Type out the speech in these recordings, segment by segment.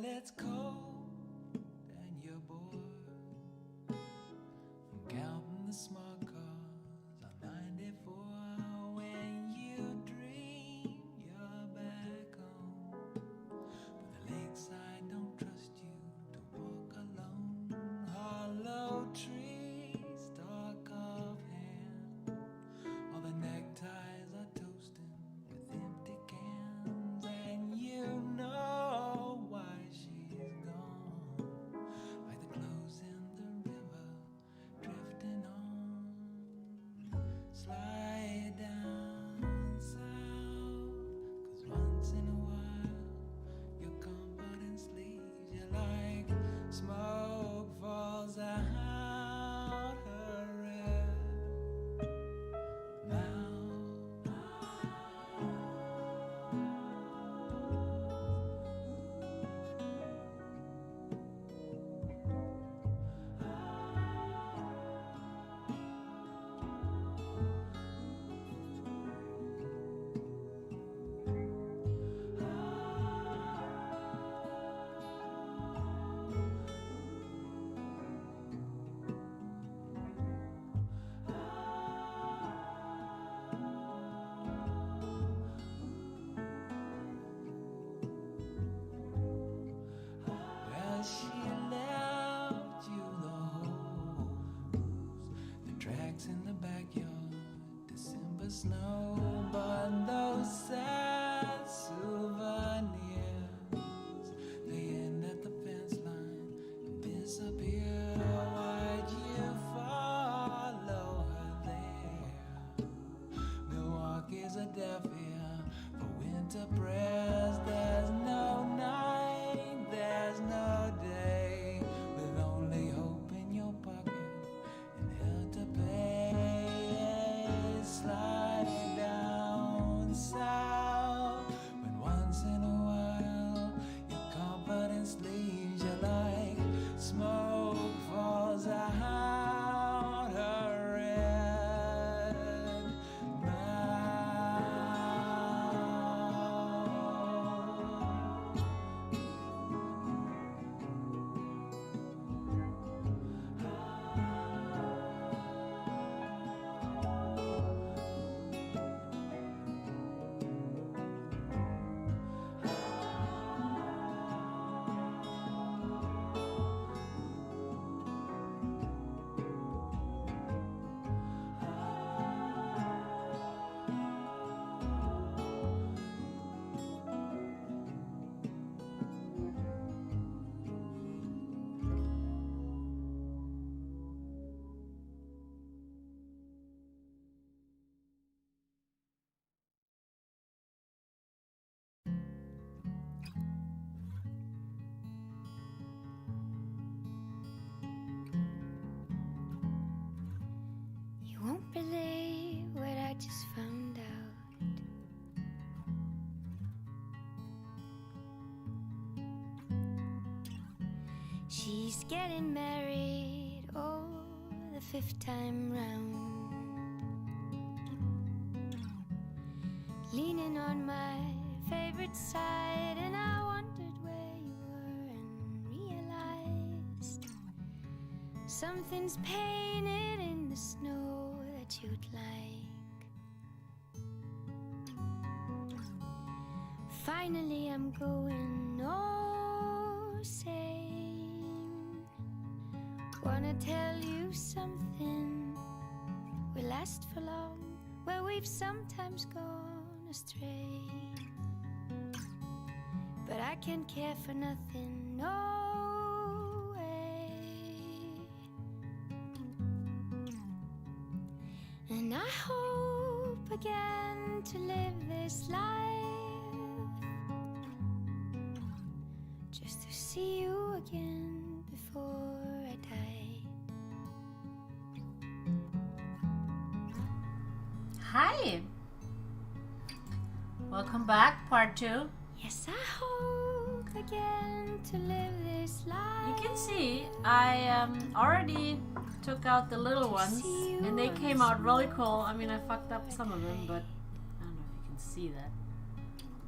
it's cold and you're bored from counting the smart cars on 94 when you dream you're back home. But the lakeside don't trust you to walk alone. Hollow trees, dark of hand. All the neckties are toasting with empty cans, and you know why she's gone. Like the clothes in the river drifting on. Slide down south, 'cause once in a while you're covered in sleeves. You're like smoke falls out her red mouth. Well, she left you the hose, the tracks in the backyard, December snow, but those sad souvenirs, they end at the fence line and disappear. Why'd you follow her there? Milwaukee's a deaf ear for winter prayers. There's no night, there's no day, with only hope in your pocket and hell to pay. Slide down south, when once in a while you're covered in sleeves. You're like smoke falls out her red mouth. You won't believe what I just found out. She's getting married, oh, the 5th time round. Leaning on my favorite side, and I wondered where you were and realized something's painted in the snow that you'd like. Finally, I'm going all sane. Wanna tell you something will last for long, where we've sometimes gone astray. But I can't care for nothing, no way. And I hope again to live this life, just to see you again before I die. Hi! Welcome back, part 2. Yes, I hope again to live this life. You can see I already took out the little ones and they came out really cool. I mean, I fucked up some of them, but I don't know if you can see that.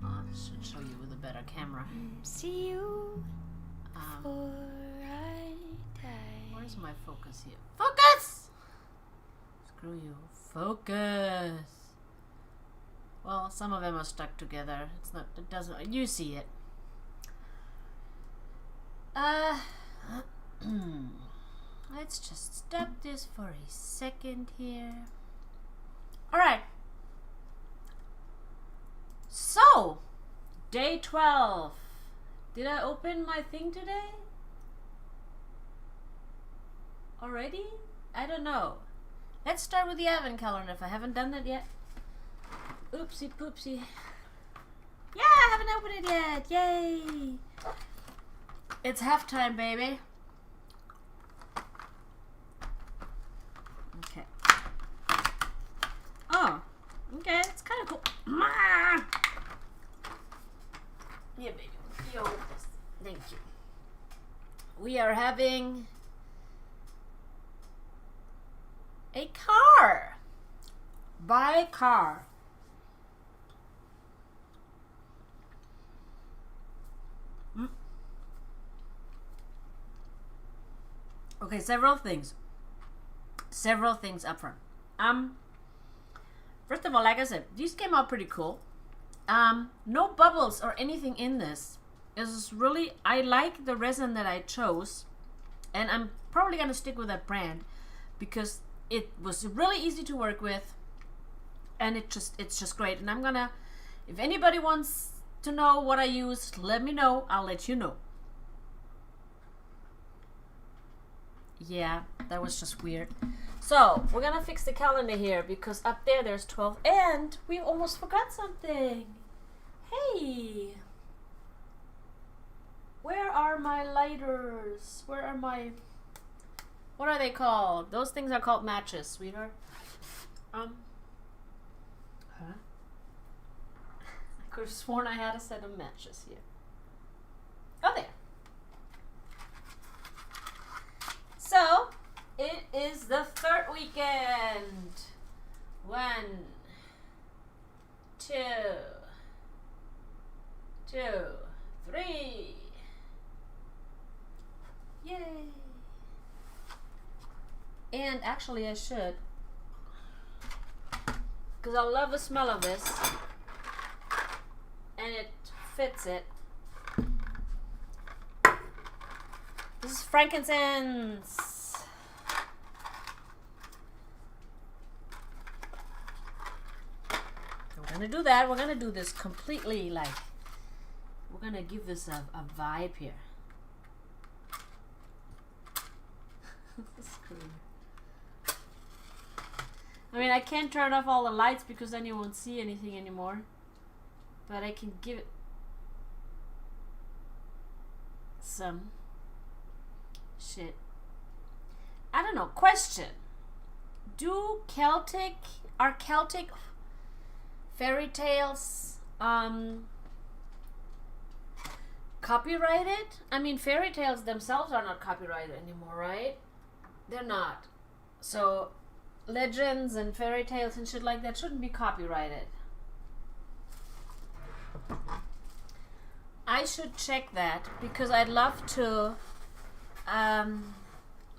I should show you with a better camera. See you before I die. Where's my focus here? Focus! Screw you. Focus. Well, some of them are stuck together. It's not. It doesn't. You see it. Let's just stop this for a second here. All right. So, day 12. Did I open my thing today? Already? I don't know. Let's start with the Advent calendar if I haven't done that yet. Oopsie poopsie. Yeah, I haven't opened it yet. Yay! It's halftime, baby. Okay. Oh, okay. It's kind of cool. Yeah, baby. Yo, thank you. We are having a car. Buy car. Okay, several things up front. First of all, like I said, these came out pretty cool. No bubbles or anything in this. It's really, I like the resin that I chose, and I'm probably gonna stick with that brand because it was really easy to work with, and it's just great. And I'm gonna, if anybody wants to know what I used, let me know. I'll let you know. Yeah, that was just weird. So we're gonna fix the calendar here because up there there's 12, and we almost forgot something. Hey, where are my lighters? Where are my, what are they called? Those things are called matches, sweetheart. I could have sworn I had a set of matches here. Oh, there. So, it is the third weekend. 1, 2, 2, 3. Yay! And actually I should, because I love the smell of this, and it fits it. This is frankincense. We're gonna do that. We're gonna do this completely, like, we're gonna give this a vibe here. I mean, I can't turn off all the lights because then you won't see anything anymore. But I can give it some shit. I don't know. Question. Are Celtic fairy tales copyrighted? I mean, fairy tales themselves are not copyrighted anymore, right? They're not. So legends and fairy tales and shit like that shouldn't be copyrighted. I should check that because I'd love to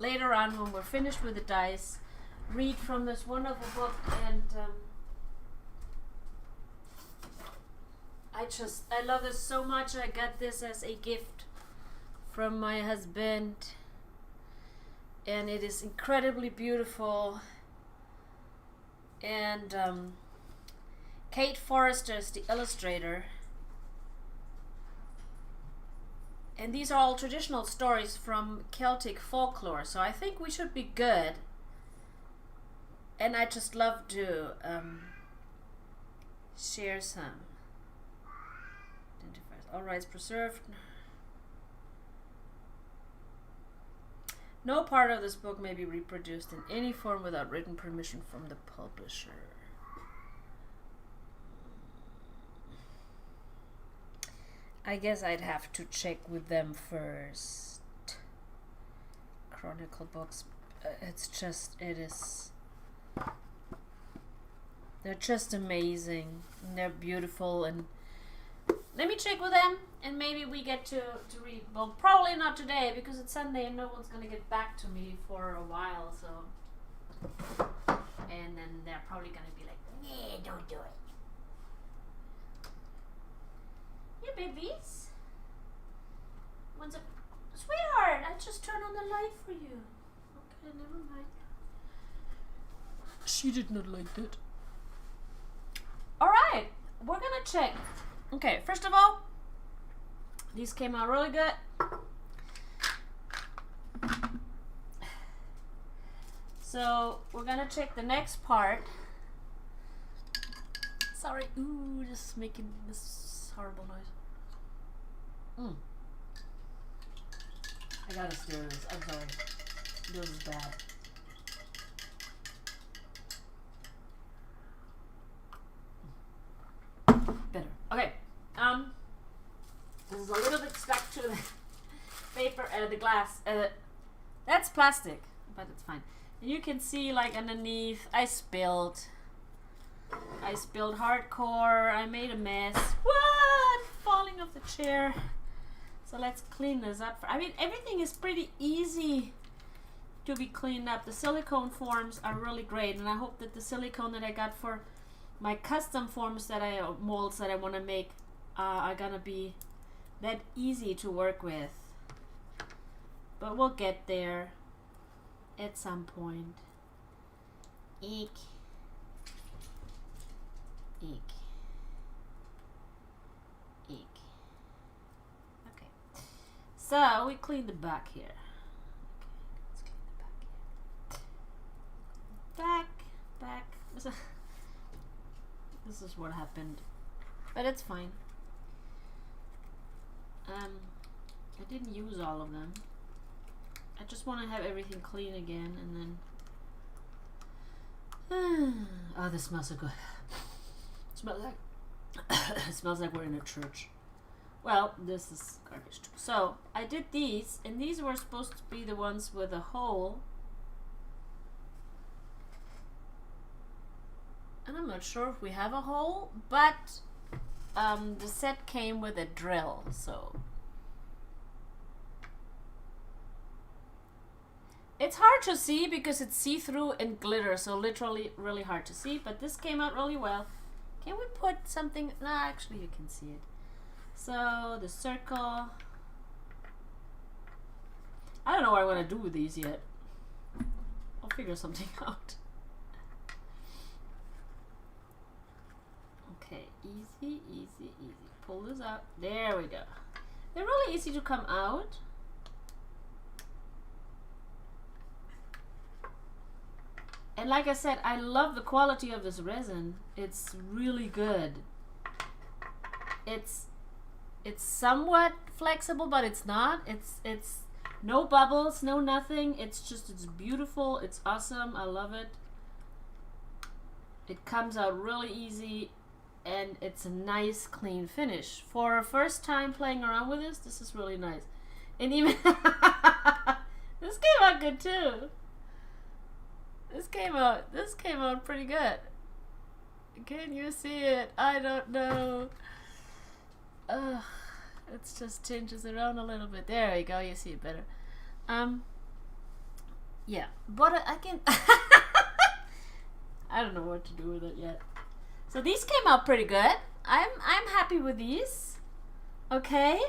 later on when we're finished with the dice read from this wonderful book, and I love this so much. I got this as a gift from my husband, and it is incredibly beautiful. And Kate Forrester is the illustrator. And these are all traditional stories from Celtic folklore, so I think we should be good. And I just love to share some. Identifiers. All rights preserved. No part of this book may be reproduced in any form without written permission from the publisher. I guess I'd have to check with them first. Chronicle books, they're just amazing. And they're beautiful, and let me check with them, and maybe we get to read. Well, probably not today because it's Sunday and no one's gonna get back to me for a while. So, and then they're probably gonna be like, "Yeah, don't do it." Yeah, babies. When's it? Sweetheart, I just turned on the light for you. Okay, never mind. She did not like that. Alright, we're gonna check. Okay, first of all, these came out really good. So, we're gonna check the next part. Sorry, ooh, just making this horrible noise. I gotta stir this. I'm sorry. This is bad. Better. Okay. This is a little bit stuck to the paper, the glass. That's plastic, but it's fine. And you can see, like, underneath, I spilled hardcore. I made a mess. What? Falling off the chair. So let's clean this up. I mean, everything is pretty easy to be cleaned up. The silicone forms are really great, and I hope that the silicone that I got for my custom forms molds that I want to make are gonna be that easy to work with. But we'll get there at some point. Eek. Eek. Eek. Okay. So we clean the back here. Okay, let's clean the back here. Back. This is what happened. But it's fine. I didn't use all of them. I just want to have everything clean again, and then oh, this smells so good. It smells like it smells like we're in a church. Well, this is garbage too. So I did these, and these were supposed to be the ones with a hole. And I'm not sure if we have a hole, but the set came with a drill, so it's hard to see because it's see-through and glitter, so literally really hard to see, but this came out really well. Can we put something? No, actually you can see it. So the circle, I don't know what I want to do with these yet. I'll figure something out. Okay, easy, easy, easy. Pull this out. There we go. They're really easy to come out. And like I said, I love the quality of this resin. It's really good. It's somewhat flexible, but it's not. It's no bubbles, no nothing. It's beautiful. It's awesome. I love it. It comes out really easy. And it's a nice clean finish. For a first time playing around with this is really nice. And even this came out good too. This came out pretty good. Can you see it? I don't know. It just changes around a little bit. There you go, you see it better. Yeah. But I can I don't know what to do with it yet. So these came out pretty good. I'm happy with these. Okay.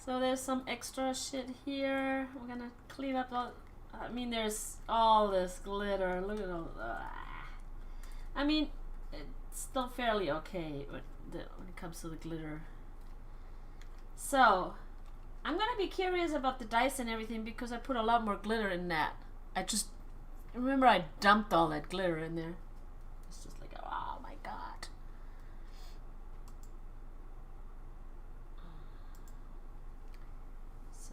So there's some extra shit here. We're gonna clean up all. I mean, there's all this glitter. Look at all. I mean, it's still fairly okay when it comes to the glitter. So I'm gonna be curious about the dice and everything because I put a lot more glitter in that. I just remember I dumped all that glitter in there. It's just like, oh my god. So,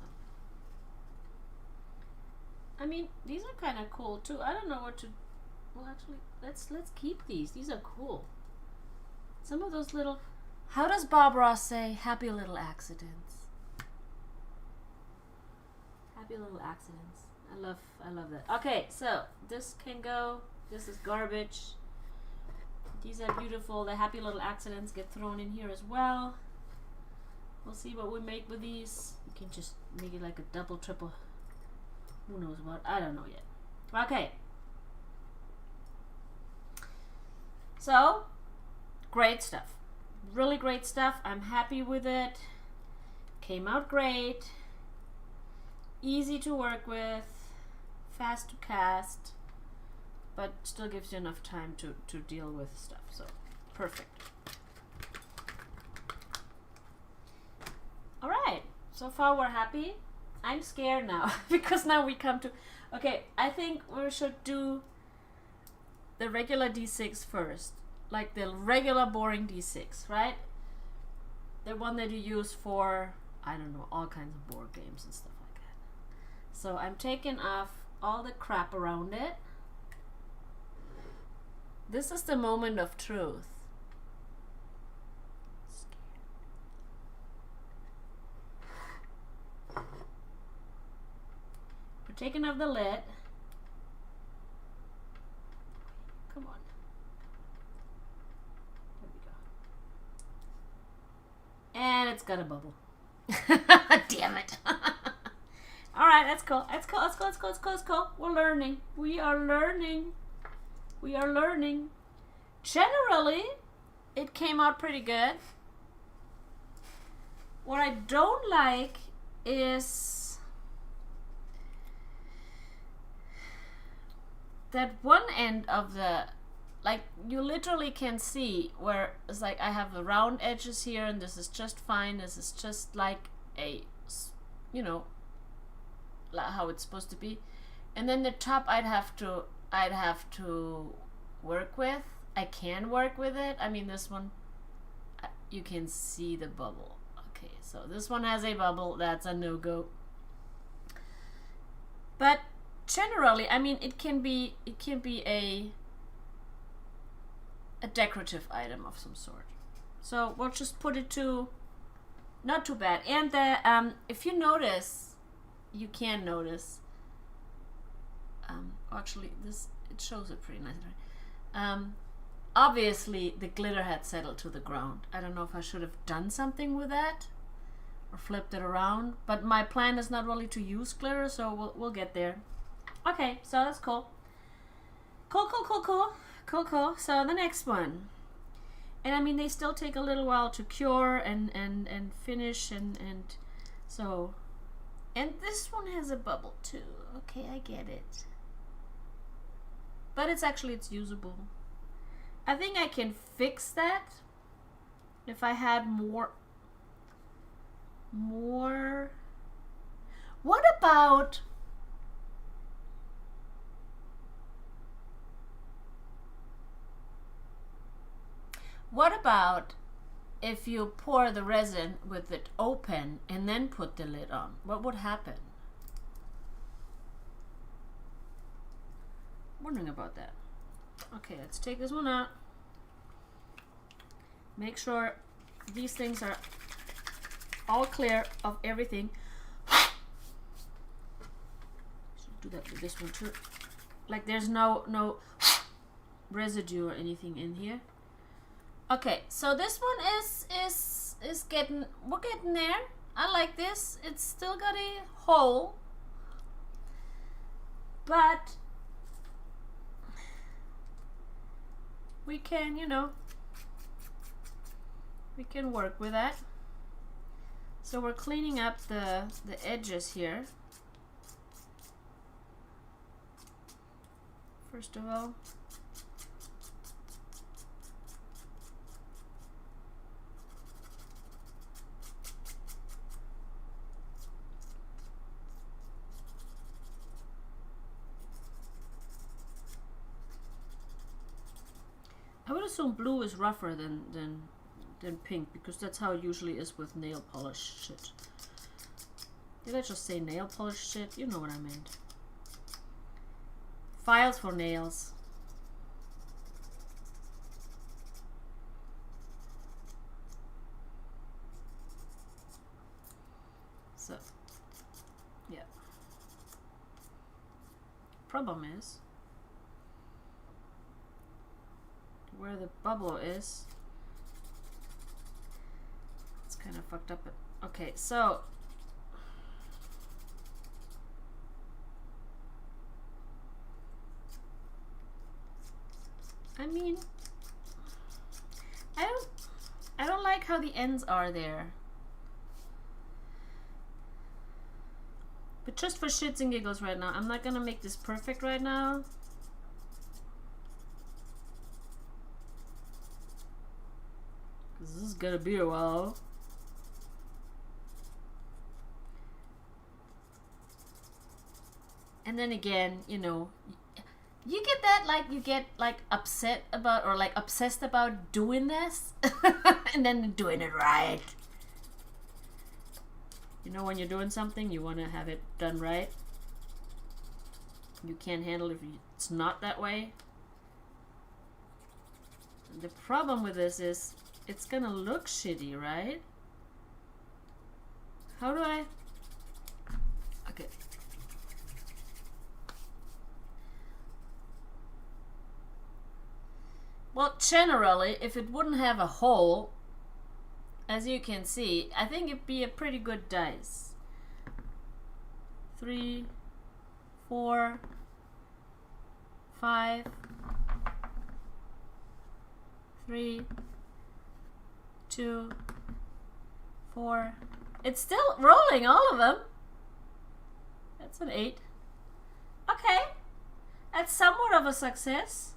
I mean, these are kind of cool too. I don't know what to. Well, actually, let's keep these. These are cool. Some of those little. How does Bob Ross say? Happy little accidents. Happy little accidents. I love that. Okay, so this can go. This is garbage. These are beautiful. The happy little accidents get thrown in here as well. We'll see what we make with these. We can just make it like a double, triple. Who knows what? I don't know yet. Okay. So, great stuff. Really great stuff. I'm happy with it. Came out great. Easy to work with. Fast to cast. But still gives you enough time to deal with stuff. So, perfect. Alright. So far we're happy. I'm scared now. Because now we come to... Okay, I think we should do the regular D6 first. Like the regular boring D6, right? The one that you use for, I don't know, all kinds of board games and stuff like that. So I'm taking off all the crap around it. This is the moment of truth. We're taking off the lid. Come on. There we go. And it's got a bubble. Damn it. Alright, that's cool. That's cool. That's cool. That's cool. That's cool. That's cool. We're learning. We are learning. We are learning. Generally, it came out pretty good. What I don't like is that one end of the, like, you literally can see where it's like I have the round edges here and this is just fine. This is just like a, you know, how it's supposed to be. And then the top I'd have to work with. I can work with it. I mean, this one, you can see the bubble. Okay, so this one has a bubble. That's a no-go. But generally, I mean, it can be a decorative item of some sort. So we'll just put it to not too bad. And the if you notice, you can notice. Actually, this it shows it pretty nicely. Obviously, the glitter had settled to the ground. I don't know if I should have done something with that or flipped it around. But my plan is not really to use glitter, so we'll get there. Okay, so that's cool. Cool. So the next one. And I mean, they still take a little while to cure and finish and so. And this one has a bubble too. Okay, I get it. But it's usable. I think I can fix that if I had more. What about if you pour the resin with it open and then put the lid on? What would happen? Wondering about that. Okay, let's take this one out. Make sure these things are all clear of everything. Should do that with this one too. Like there's no residue or anything in here. Okay, so this one is getting, we're getting there. I like this. It's still got a hole, but we can, you know, we can work with that. So we're cleaning up the edges here. First of all. I would assume blue is rougher than pink, because that's how it usually is with nail polish shit. Did I just say nail polish shit? You know what I meant. Files for nails. So, yeah. Problem is, where the bubble is. It's kind of fucked up. But okay, so I mean, I don't like how the ends are there. But just for shits and giggles right now, I'm not gonna make this perfect right now. Cause this is gonna be a while. And then again, you know, you get that, like, you get like upset about or like obsessed about doing this and then doing it right. You know, when you're doing something, you want to have it done right. You can't handle it if it's not that way. The problem with this is it's gonna look shitty, right? How do I... Okay. Well, generally, if it wouldn't have a hole, as you can see, I think it'd be a pretty good dice. 3, 4, 5, 3, 2, 4. It's still rolling, all of them. That's an 8. Okay. That's somewhat of a success.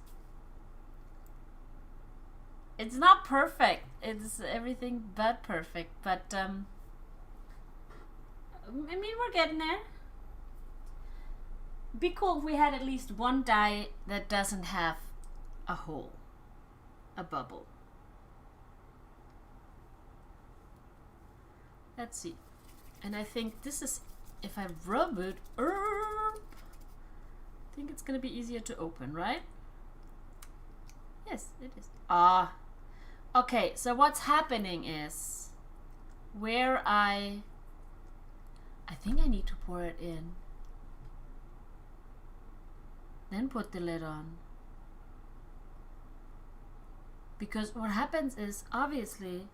It's not perfect. It's everything but perfect. But, I mean, we're getting there. Be cool if we had at least one die that doesn't have a hole. A bubble. Let's see. And I think this is, if I rub it, I think it's gonna be easier to open, right? Yes, it is. Ah. Okay, so what's happening is where I think I need to pour it in. Then put the lid on. Because what happens is, obviously,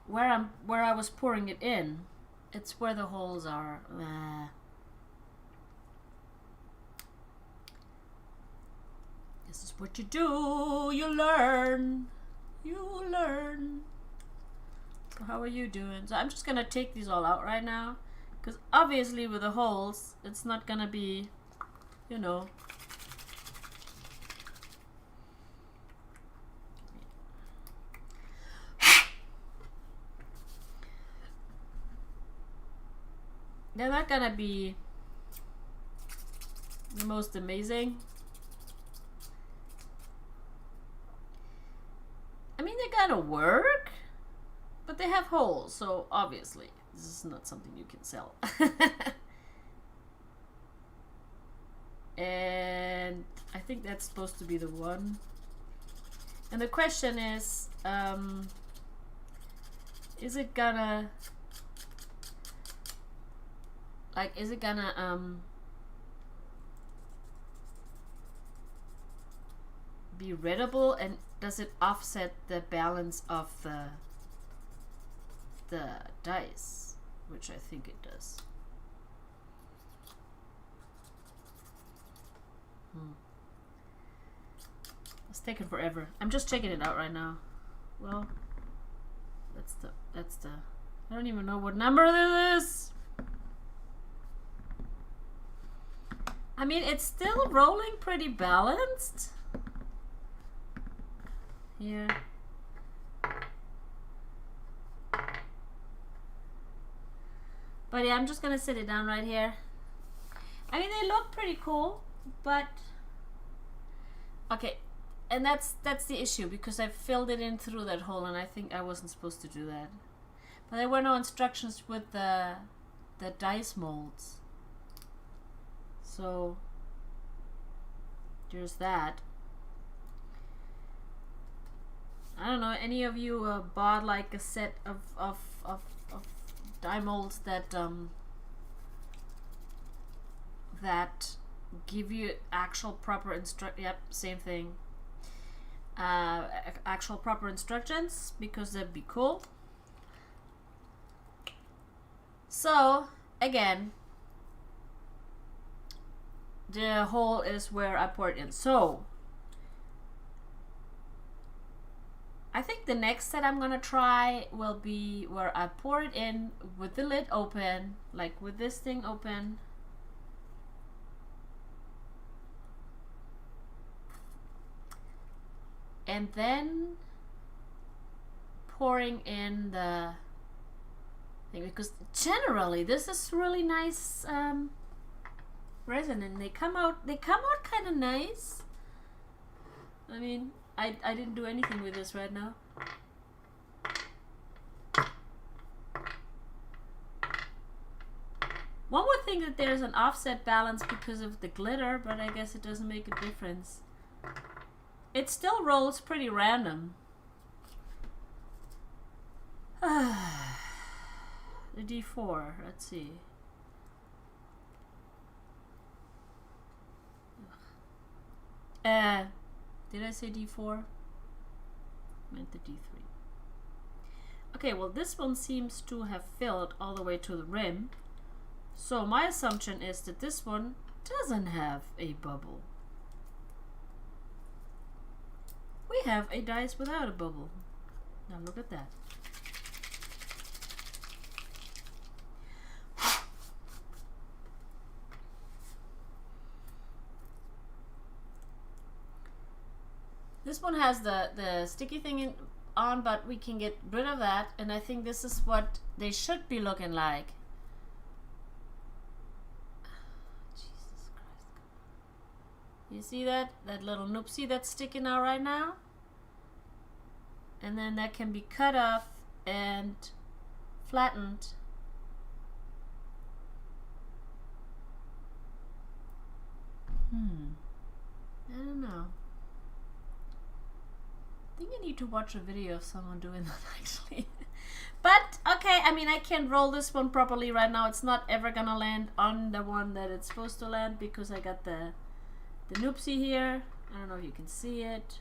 where I was pouring it in, it's where the holes are. This is what you do. You learn. You learn. So how are you doing? So I'm just gonna take these all out right now, because obviously with the holes, it's not gonna be, you know. They're not gonna be the most amazing. I mean, they're gonna work, but they have holes, so obviously this is not something you can sell. And I think that's supposed to be the one. And the question is it gonna, like, is it gonna be readable, and does it offset the balance of the dice, which I think it does. It's taking forever. I'm just checking it out right now. Well, that's the I don't even know what number this is. I mean, it's still rolling pretty balanced. Here. But yeah, I'm just gonna sit it down right here. I mean, they look pretty cool, but okay. And that's the issue, because I filled it in through that hole, and I think I wasn't supposed to do that. But there were no instructions with the dice molds. So there's that. I don't know, any of you bought like a set of die molds that give you actual proper yep, same thing. Actual proper instructions, because that'd be cool. So again, the hole is where I pour it in. So I think the next set I'm gonna try will be where I pour it in with the lid open, like with this thing open. And then pouring in the thing, because generally this is really nice resin, and they come out kind of nice. I mean, I didn't do anything with this right now. One would think that there's an offset balance because of the glitter, but I guess it doesn't make a difference. It still rolls pretty random. The D4, let's see. Did I say D4? I meant the D3. Okay, well this one seems to have filled all the way to the rim. So my assumption is that this one doesn't have a bubble. We have a dice without a bubble. Now look at that. This one has the sticky thing on, but we can get rid of that, and I think this is what they should be looking like. Jesus Christ. You see that? That little noopsie that's sticking out right now? And then that can be cut off and flattened. I don't know. I think I need to watch a video of someone doing that actually. But okay, I mean, I can't roll this one properly right now. It's not ever gonna land on the one that it's supposed to land because I got the noopsie here. I don't know if you can see it.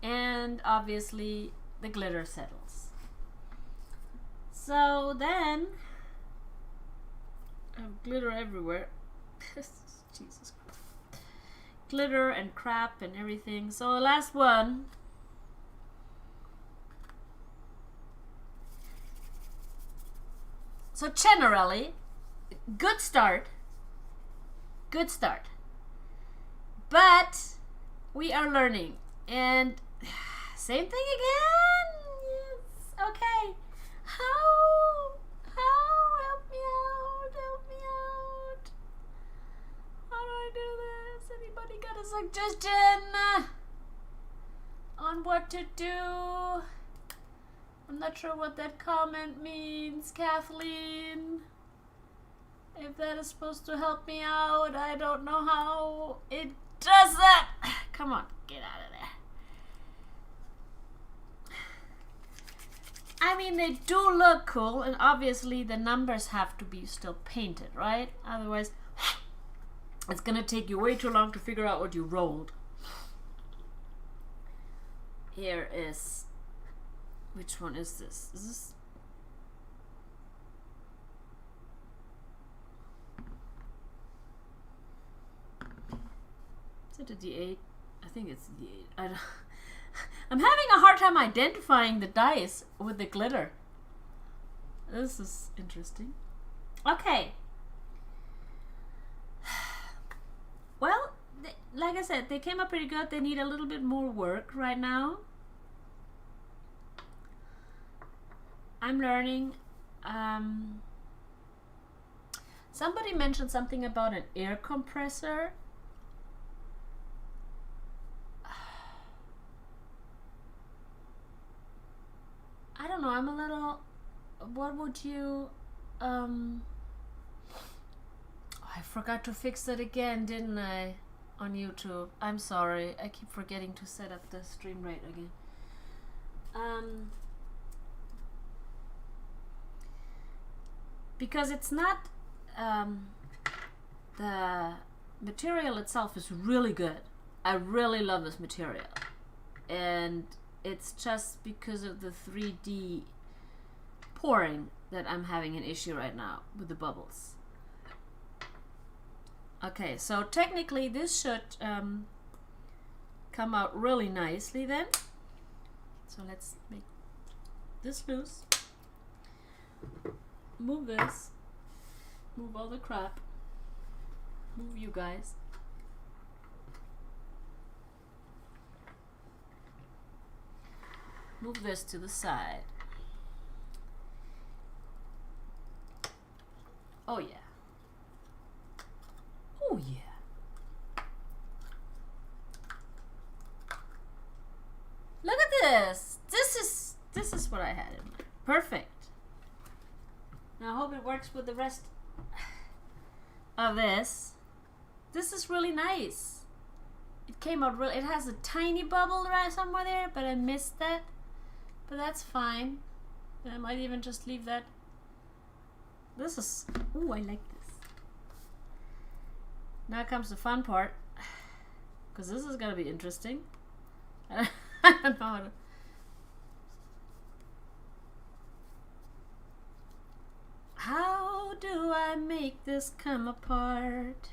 And obviously the glitter settles. So then I have glitter everywhere. Jesus Christ. Glitter and crap and everything. So the last one. So generally, good start. Good start. But we are learning. And same thing again. Yes. Okay. How? Help me out. Help me out. How do I do this? Anybody got a suggestion on what to do? I'm not sure what that comment means, Kathleen. If that is supposed to help me out, I don't know how it does that. Come on, get out of there. I mean, they do look cool, and obviously the numbers have to be still painted, right? Otherwise, it's gonna take you way too long to figure out what you rolled. Here is... Which one is this? Is this... Is it a D8? I think it's a D8. I'm having a hard time identifying the dice with the glitter. This is interesting. Okay. Well, like I said, they came up pretty good. They need a little bit more work right now. I'm learning. Somebody mentioned something about an air compressor. I don't know. I'm a little... What would you... I forgot to fix it again, didn't I? On YouTube. I'm sorry. I keep forgetting to set up the stream rate again. Because it's not the material itself is really good. I really love this material. And it's just because of the 3D pouring that I'm having an issue right now with the bubbles. Okay, so technically this should come out really nicely then. So let's make this loose. Move this. Move all the crap. Move you guys. Move this to the side. Oh yeah. Oh yeah. Look at this. This is what I had in mind. Perfect. Now I hope it works with the rest of this. This is really nice. It came out really. It has a tiny bubble right somewhere there, but I missed that. But that's fine. I might even just leave that. This is. Ooh, I like this. Now comes the fun part, because this is gonna be interesting. I don't know how to. How do I make this come apart?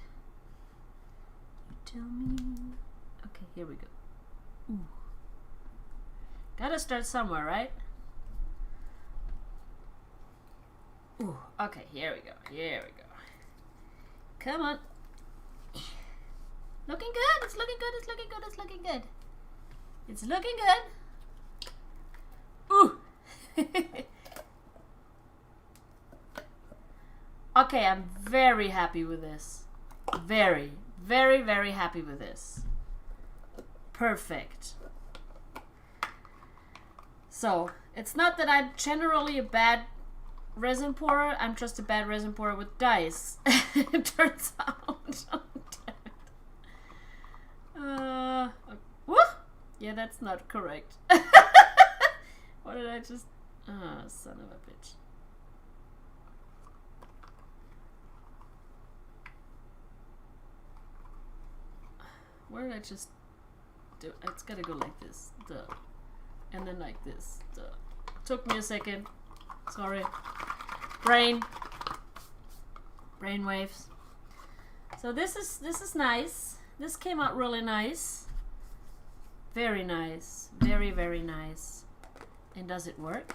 You tell me. Okay, here we go. Ooh. Gotta start somewhere, right? Ooh, okay, here we go. Here we go. Come on. Looking good. It's looking good. It's looking good. It's looking good. It's looking good. Ooh. Okay, I'm very happy with this. Very, very, very happy with this. Perfect. So, it's not that I'm generally a bad resin pourer. I'm just a bad resin pourer with dice. It turns out. Whoop! Yeah, that's not correct. What did I just... Oh, son of a bitch. Where did I just do? It's gotta go like this. Duh. And then like this. Duh. Took me a second. Sorry. Brain waves. So this is nice. This came out really nice. Very nice. Very, very nice. And does it work?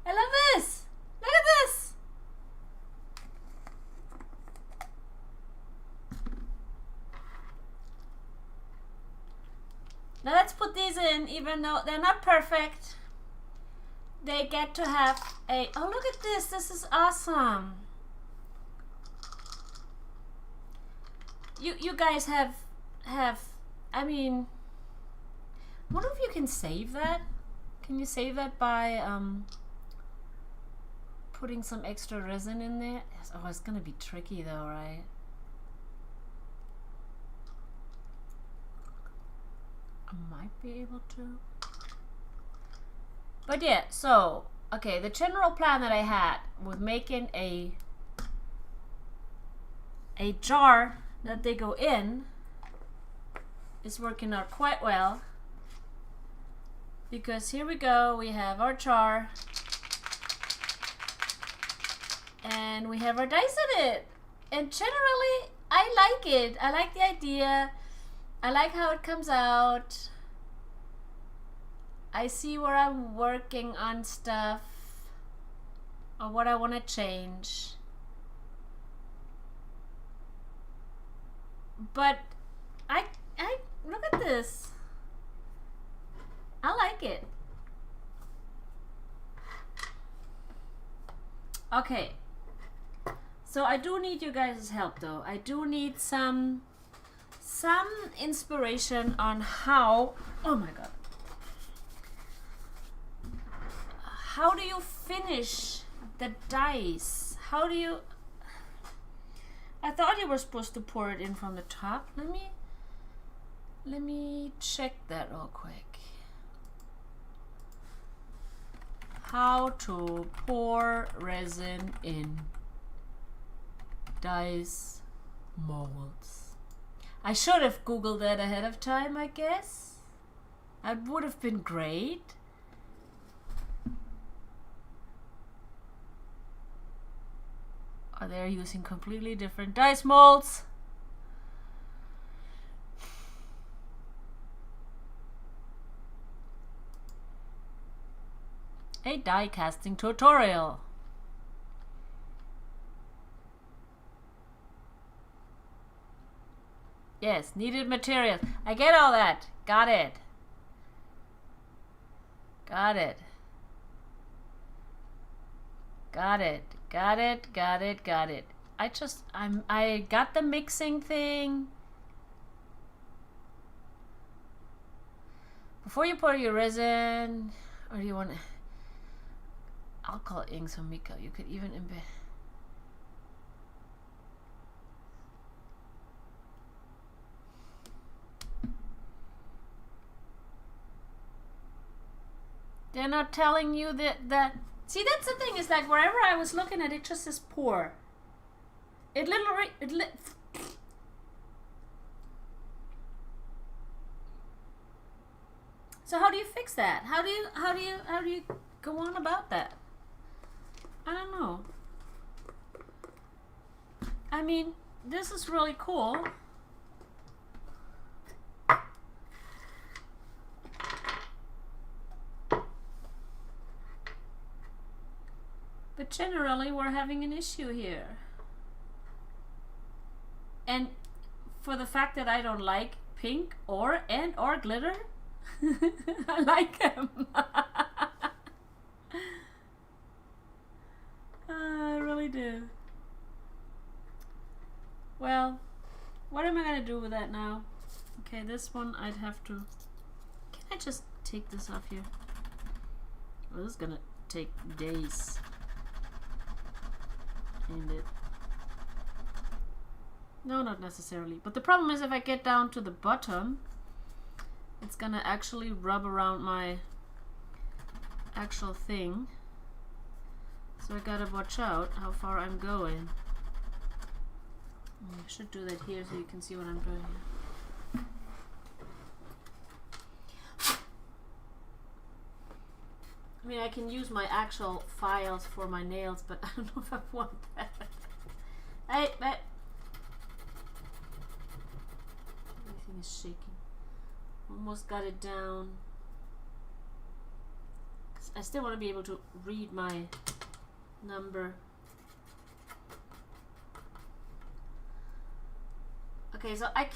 I love this! Look at this! Now let's put these in, even though they're not perfect. They get to have a... Oh, look at this! This is awesome! You guys have... I mean... I wonder if you can save that? Can you save that by, putting some extra resin in there? Oh, it's gonna be tricky though, right? I might be able to. But yeah, so, okay, the general plan that I had with making a jar that they go in is working out quite well. Because here we go, we have our jar. And we have our dice in it. And generally, I like it. I like the idea. I like how it comes out. I see where I'm working on stuff. Or what I want to change. But I look at this. I like it. Okay. So I do need you guys' help though. I do need some inspiration on how, oh my god. How do you finish the dice? How do you... I thought you were supposed to pour it in from the top. Let me... Let me check that real quick. How to pour resin in dice molds. I should have Googled that ahead of time, I guess. That would have been great. Or they're using completely different dice molds. A die casting tutorial. Yes, needed materials. I get all that. Got it. Got it. Got it. Got it. Got it. Got it. I got the mixing thing. Before you pour your resin, or do you want alcohol inks or mica? You could even embed. They're not telling you that. See, that's the thing. Is like wherever I was looking at, it just says pour. It literally. So how do you fix that? How do you go on about that? I don't know. I mean, this is really cool. But generally, we're having an issue here. And for the fact that I don't like pink or glitter, I like them. I really do. Well, what am I going to do with that now? Okay, this one I'd have to... Can I just take this off here? Well, this is going to take days. And it... No, not necessarily. But the problem is if I get down to the bottom, it's gonna actually rub around my actual thing. So I gotta watch out how far I'm going. I should do that here so you can see what I'm doing here. I mean, I can use my actual files for my nails, but I don't know if I want that. Hey, but everything is shaking. Almost got it down. I still want to be able to read my number. Okay, so I'm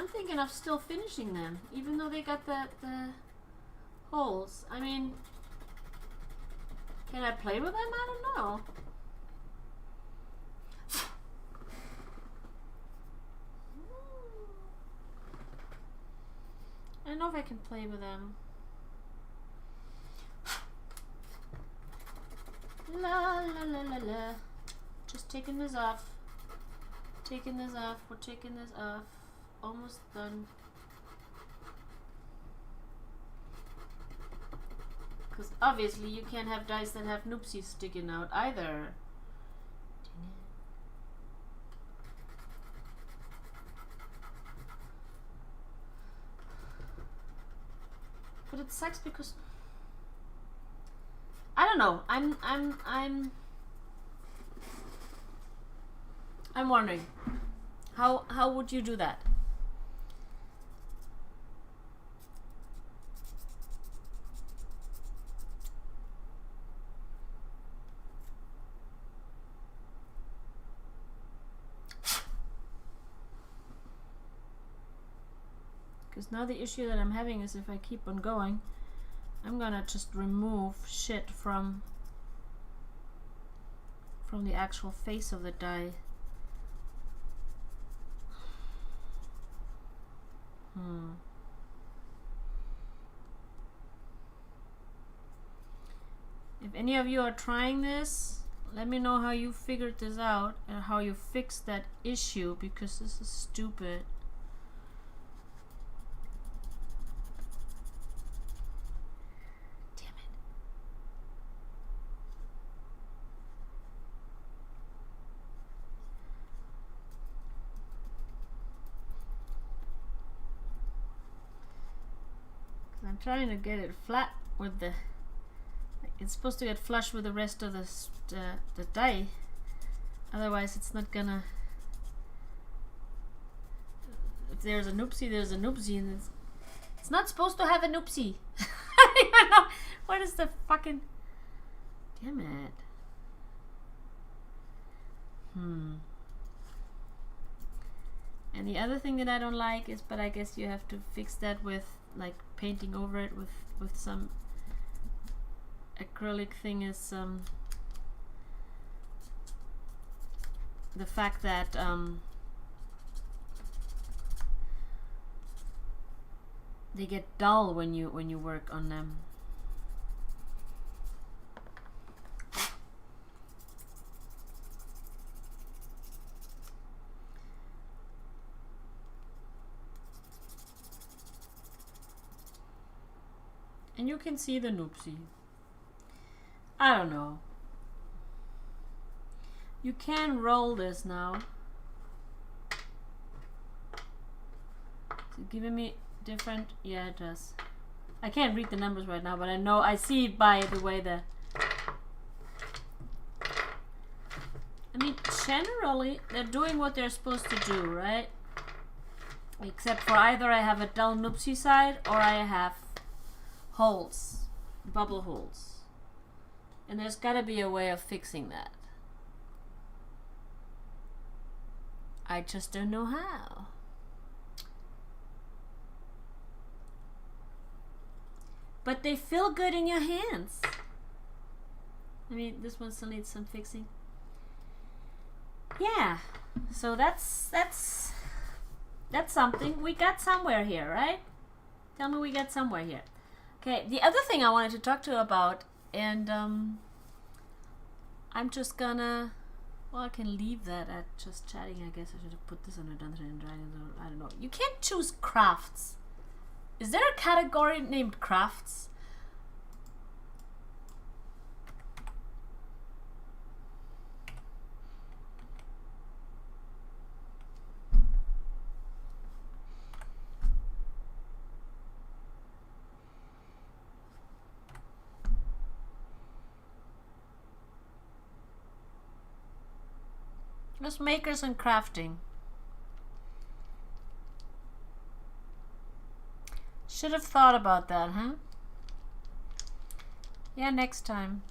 thinking of still finishing them, even though they got the holes. I mean, can I play with them? I don't know. I don't know if I can play with them. La la la la la. Just taking this off. Taking this off. We're taking this off. Almost done. Because obviously you can't have dice that have noopsies sticking out either. But it sucks because I don't know. I'm wondering how would you do that? Because now the issue that I'm having is if I keep on going, I'm gonna just remove shit from the actual face of the die. If any of you are trying this, let me know how you figured this out and how you fixed that issue, because this is stupid. I'm trying to get it flat with the. It's supposed to get flush with the rest of the die. Otherwise, it's not gonna. If there's a noopsie, there's a noopsie, and it's not supposed to have a noopsie. I don't even know what is the fucking. Damn it. And the other thing that I don't like is, but I guess you have to fix that with like painting over it with some acrylic thing, is the fact that they get dull when you work on them. And you can see the noopsie. I don't know. You can roll this now. Is it giving me different? Yeah, it does. I can't read the numbers right now, but I know, I see by the way the... I mean, generally, they're doing what they're supposed to do, right? Except for either I have a dull noopsie side or I have holes, bubble holes, and there's gotta be a way of fixing that. I just don't know how. But they feel good in your hands. I mean, this one still needs some fixing. Yeah, so that's something. We got somewhere here, right? Tell me we got somewhere here. Okay, the other thing I wanted to talk to you about, and I'm just gonna, well, I can leave that at just chatting. I guess I should have put this on a Dungeons and Dragons. I don't know. You can't choose crafts. Is there a category named crafts? Just makers and crafting. Should have thought about that, huh? Yeah, next time.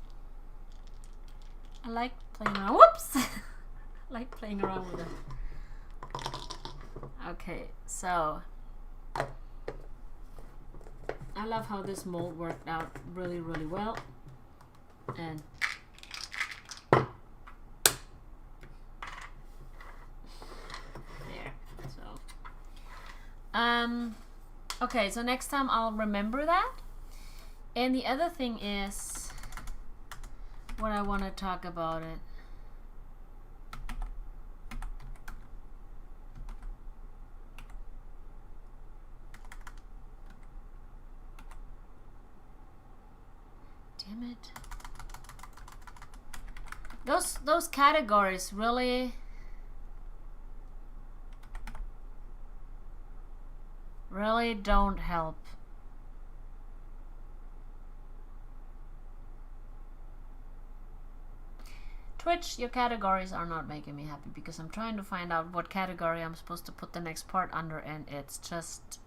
I like playing around. Whoops! I like playing around with it. Okay, so I love how this mold worked out really, really well. And okay, so next time I'll remember that. And the other thing is what I want to talk about it. Damn it. Those categories really don't help. Twitch, your categories are not making me happy because I'm trying to find out what category I'm supposed to put the next part under, and it's just...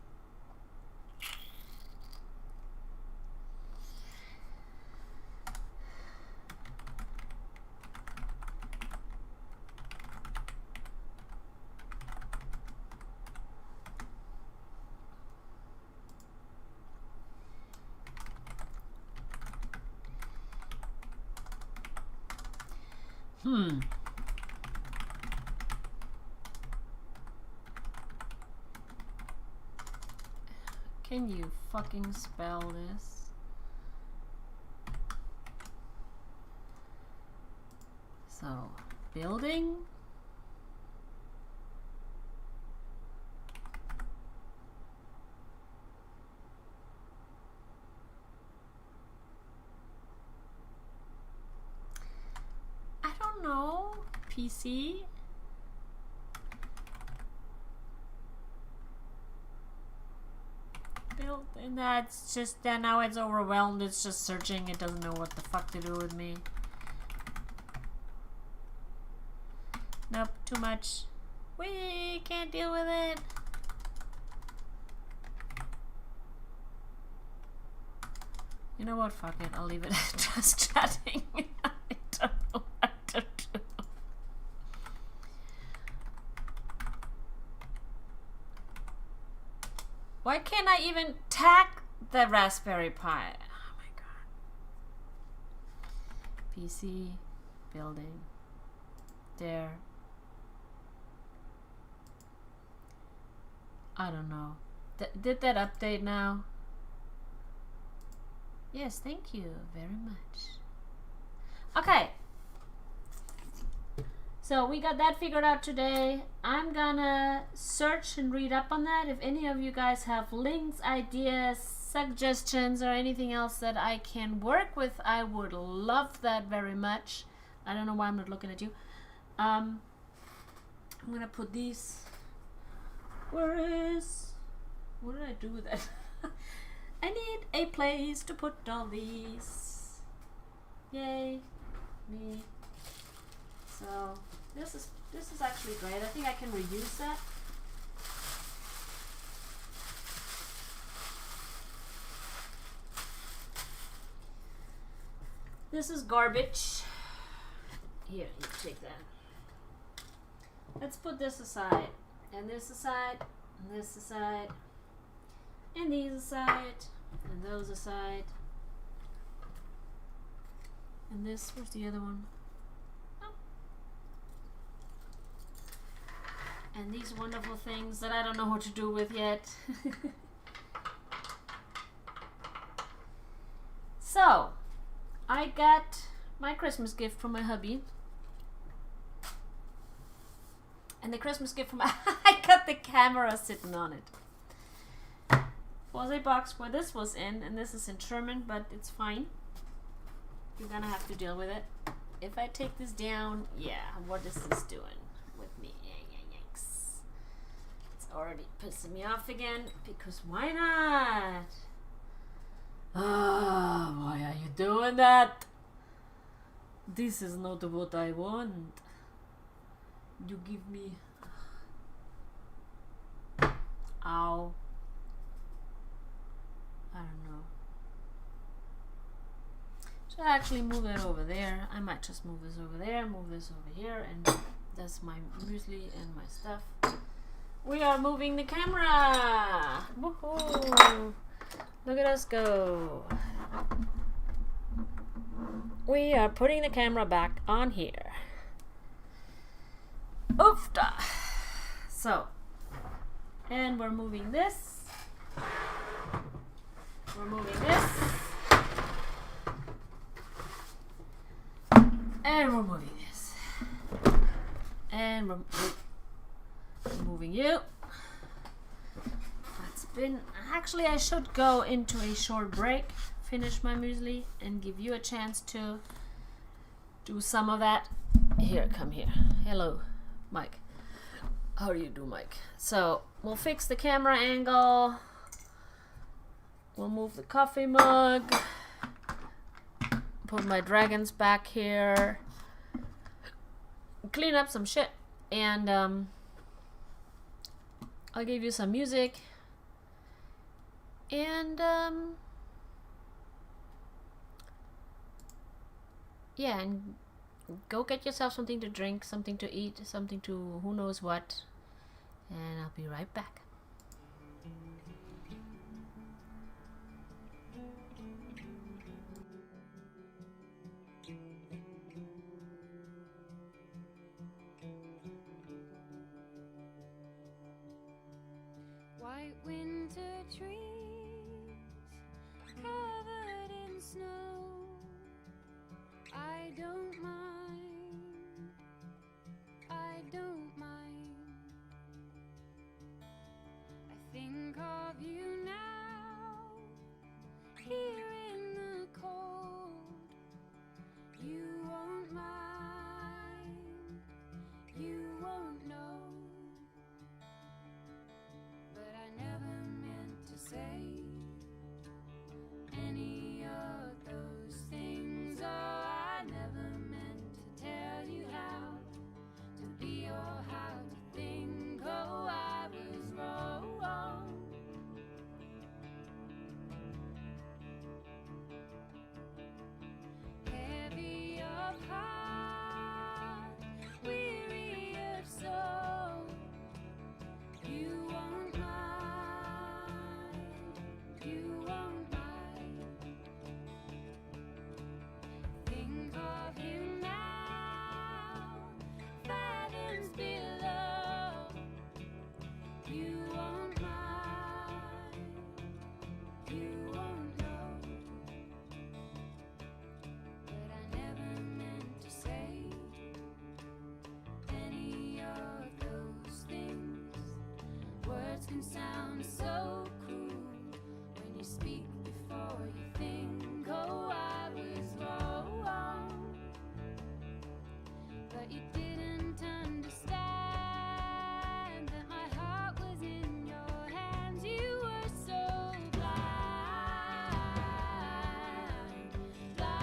Can you fucking spell this? So, building. I don't know. PC. Building. No, it's just that now it's overwhelmed. It's just searching. It doesn't know what the fuck to do with me. Nope, too much. We can't deal with it. You know what? Fuck it. I'll leave it just chatting. I don't know what to do. Why can't I even tag the Raspberry Pi? Oh my god. PC, building, there. I don't know. Did that update now? Yes, thank you very much. Okay. So we got that figured out today. I'm gonna search and read up on that. If any of you guys have links, ideas, suggestions, or anything else that I can work with, I would love that very much. I don't know why I'm not looking at you. I'm gonna put these. What did I do with that? I need a place to put all these. Yay, me. So this is actually great. I think I can reuse that. This is garbage. Here, you take that. Let's put this aside, and this aside, and this aside, and these aside, and those aside, and this. Where's the other one? Oh. And these wonderful things that I don't know what to do with yet. So, I got my Christmas gift from my hubby. And the Christmas gift from my I got the camera sitting on it. Was a box where this was in, and this is in German, but it's fine. You're gonna have to deal with it. If I take this down, yeah, what is this doing with me? Yikes. It's already pissing me off again, because why not? Ah, why are you doing that? This is not what I want. You give me... Ow. I don't know. Should I actually move it over there? I might just move this over there, move this over here, and that's my muesli and my stuff. We are moving the camera! Woohoo! Look at us go. We are putting the camera back on here. Oofda! So, and we're moving this. We're moving this. And we're moving this. And we're moving you. That's been... Actually, I should go into a short break, finish my muesli, and give you a chance to do some of that. Here, come here. Hello, Mike. How do you do, Mike? So, we'll fix the camera angle. We'll move the coffee mug. Put my dragons back here. Clean up some shit. And I'll give you some music. And yeah, and go get yourself something to drink, something to eat, something to who knows what. And I'll be right back. White winter trees covered in snow. I don't mind, I don't mind. I think of you now, here in the cold. You won't mind, you won't know. But I never meant to say or how to think. Oh, I was wrong. Heavy of heart, weary of soul. You won't mind, you won't mind. Think of him now, fathoms below. You won't mind, you won't know. But I never meant to say any of those things. Words can sound so cruel when you speak before you think. Oh, I was wrong, but you didn't understand that my heart was in your hands. You were so blind, blind.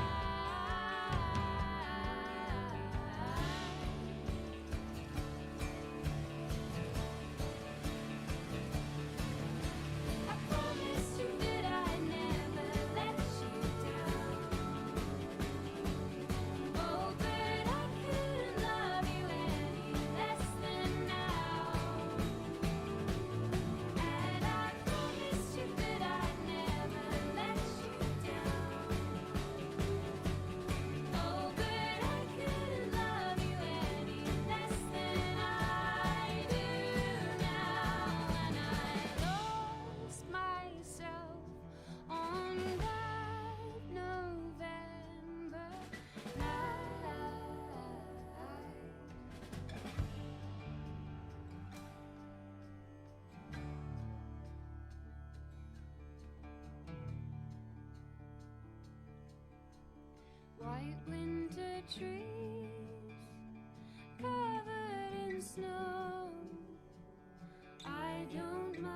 I promised you that I'd never let you down. Oh, but I couldn't love you any less than now. And I promised you that I'd never let you down. Oh, but I couldn't love you any less than I do now. And I lost myself on that November night. White winter trees covered in snow. I don't mind.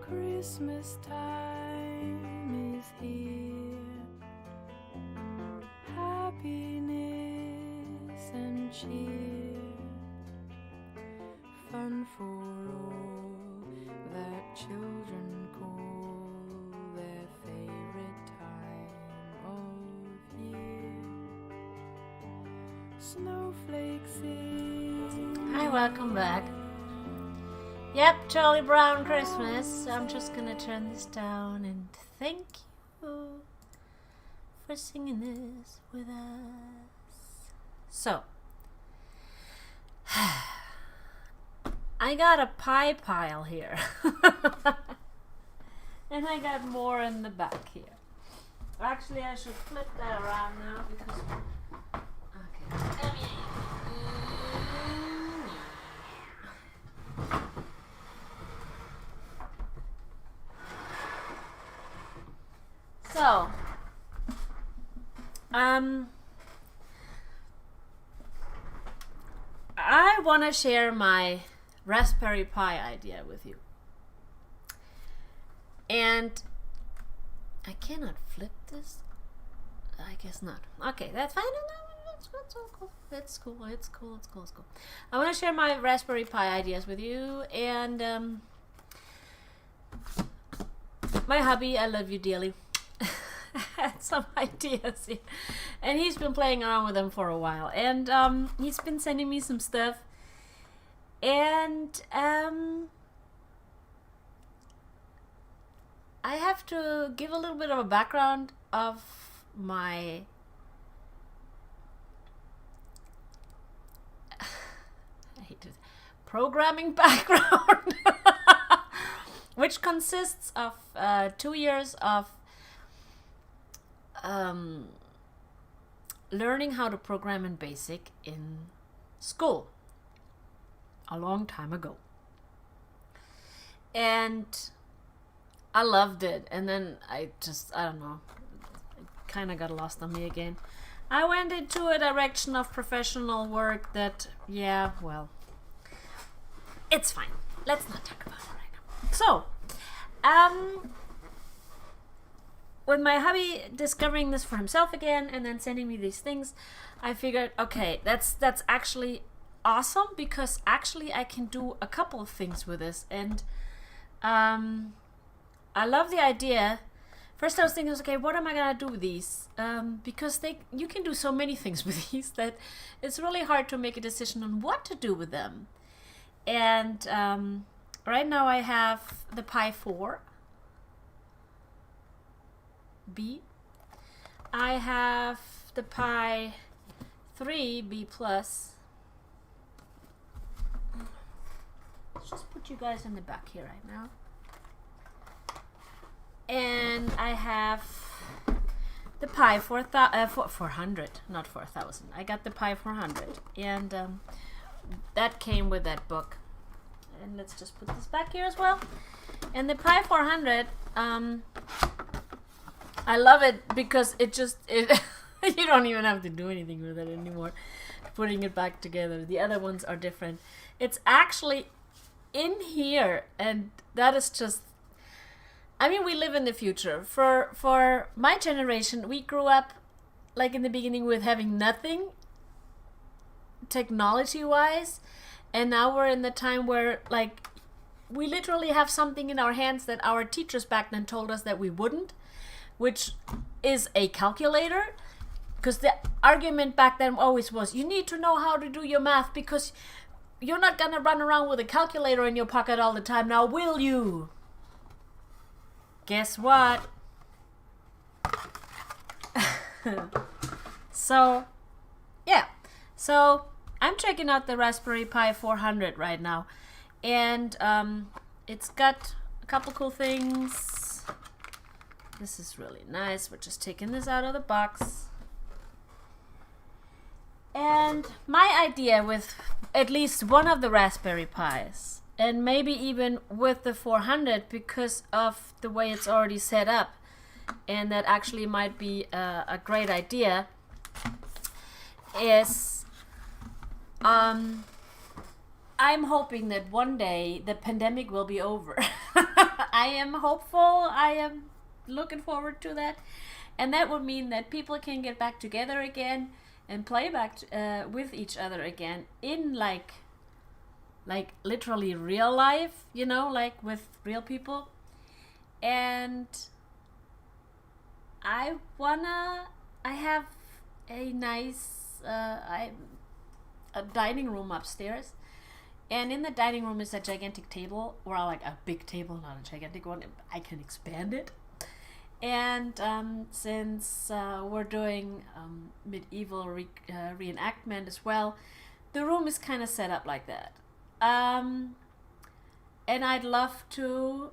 Christmas time is here. Happiness and cheer. Fun for all that children call their favorite time of year. Snowflakes sing. Hi, welcome back. Yep, Charlie Brown Christmas. I'm just gonna turn this down and thank you for singing this with us. So, I got a pie pile here. And I got more in the back here. Actually, I should flip that around now because... Okay. So, I want to share my Raspberry Pi idea with you. And I cannot flip this. I guess not. Okay, that's fine. It's all cool. It's cool. It's cool. It's cool. It's cool. I want to share my Raspberry Pi ideas with you, and my hubby, I love you dearly, had some ideas here, and he's been playing around with them for a while, and he's been sending me some stuff, and I have to give a little bit of a background of my I hate it, programming background, which consists of 2 years of learning how to program in BASIC in school a long time ago. And I loved it. And then I don't know, it kind of got lost on me again. I went into a direction of professional work that, yeah, well, it's fine. Let's not talk about it right now. So, with my hubby discovering this for himself again and then sending me these things, I figured, okay, that's actually awesome, because actually I can do a couple of things with this. And I love the idea. First I was thinking, okay, what am I gonna do with these? Because you can do so many things with these that it's really hard to make a decision on what to do with them. And right now I have the Pi 4 B. I have the Pi 3 B plus. Let's just put you guys in the back here right now. And I have the Pi 400, not 4,000. I got the Pi 400, and that came with that book. And let's just put this back here as well. And the Pi 400, I love it because it you don't even have to do anything with it anymore. Putting it back together. The other ones are different. It's actually in here, and that is just, I mean, we live in the future. For my generation, we grew up like in the beginning with having nothing technology-wise, and now we're in the time where like we literally have something in our hands that our teachers back then told us that we wouldn't, which is a calculator. Because the argument back then always was, you need to know how to do your math because you're not gonna run around with a calculator in your pocket all the time now, will you? Guess what? So, yeah. So, I'm checking out the Raspberry Pi 400 right now. And it's got a couple cool things. This is really nice. We're just taking this out of the box. And my idea with at least one of the Raspberry Pis, and maybe even with the 400 because of the way it's already set up, and that actually might be a great idea, is I'm hoping that one day the pandemic will be over. I am hopeful. I am looking forward to that. And that would mean that people can get back together again and play back with each other again in like literally real life, you know, like with real people. And I have a nice a dining room upstairs, and in the dining room is a gigantic table, or like a big table, not a gigantic one. I can expand it. And since we're doing medieval reenactment as well, the room is kind of set up like that. And I'd love to